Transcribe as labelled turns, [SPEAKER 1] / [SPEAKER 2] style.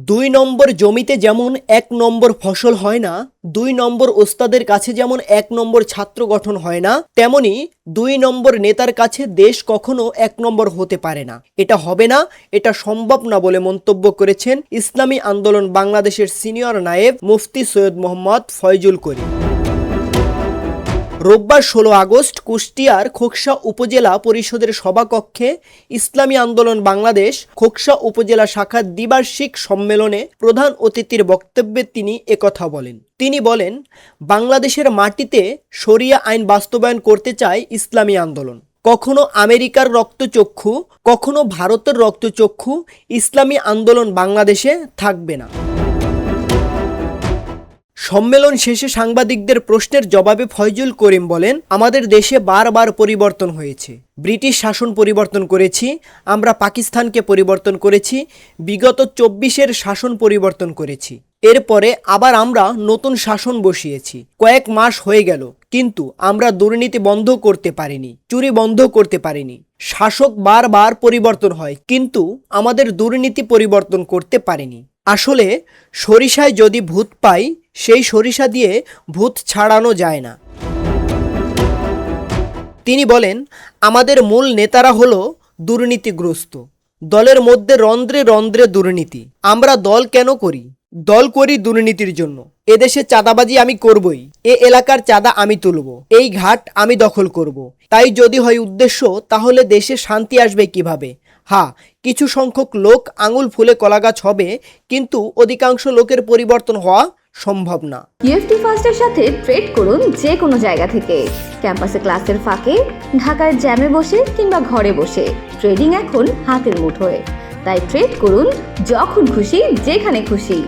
[SPEAKER 1] দুই নম্বর জমিতে যেমন এক নম্বর ফসল হয় না, দুই নম্বর ওস্তাদের কাছে যেমন এক নম্বর ছাত্র গঠন হয় না, তেমনি দুই নম্বর নেতার কাছে দেশ কখনো এক নম্বর হতে পারে না। এটা হবে না, এটা সম্ভব না বলে মন্তব্য করেছেন ইসলামী আন্দোলন বাংলাদেশের সিনিয়র নায়েব মুফতি সৈয়দ মোহাম্মদ ফয়জুল করিম। রোববার 16 আগস্ট কুষ্টিয়ার খোকসা উপজেলা পরিষদের সভাকক্ষে ইসলামী আন্দোলন বাংলাদেশ খোকসা উপজেলা শাখার দ্বিবার্ষিক সম্মেলনে প্রধান অতিথির বক্তব্যে তিনি একথা বলেন। তিনি বলেন, বাংলাদেশের মাটিতে শরিয়া আইন বাস্তবায়ন করতে চায় ইসলামী আন্দোলন। কখনো আমেরিকার রক্তচক্ষু, কখনো ভারতের রক্তচক্ষু ইসলামী আন্দোলন বাংলাদেশে থাকবে না। সম্মেলন শেষে সাংবাদিকদের প্রশ্নের জবাবে ফয়জুল করিম বলেন, আমাদের দেশে বারবার পরিবর্তন হয়েছে। ব্রিটিশ শাসন পরিবর্তন করেছি, আমরা পাকিস্তানকে পরিবর্তন করেছি, বিগত 24-এর শাসন পরিবর্তন করেছি, এরপরে আবার আমরা নতুন শাসন বসিয়েছি। কয়েক মাস হয়ে গেল, কিন্তু আমরা দুর্নীতি বন্ধ করতে পারিনি, চুরি বন্ধ করতে পারিনি। শাসক বারবার পরিবর্তন হয়, কিন্তু আমাদের দুর্নীতি পরিবর্তন করতে পারিনি। আসলে সরিষায় যদি ভূত পাই, সেই সরিষা দিয়ে ভূত ছাড়ানো যায় না। তিনি বলেন, আমাদের মূল নেতারা হলো দুর্নীতিগ্রস্ত। দলের মধ্যে রন্ধ্রে রন্ধ্রে দুর্নীতি। আমরা দল কেন করি? দল করি দুর্নীতির জন্য। এদেশে চাঁদাবাজি আমি করবই, এ এলাকার চাঁদা আমি তুলব, এই ঘাট আমি দখল করব। তাই যদি হয় উদ্দেশ্য, তাহলে দেশে শান্তি আসবে কিভাবে? হ্যাঁ, কিছু সংখ্যক লোক আঙুল ফুলে কলাগাছ হবে, কিন্তু অধিকাংশ লোকের পরিবর্তন হওয়া সম্ভব না।
[SPEAKER 2] ইএফটি ফার্স্টের সাথে ট্রেড করুন যে কোনো জায়গা থেকে। ক্যাম্পাসে ক্লাসের ফাঁকে, ঢাকার জ্যামে বসে কিংবা ঘরে বসে ট্রেডিং এখন হাতের মুঠোয়। তাই ট্রেড করুন যখন খুশি, যেখানে খুশি।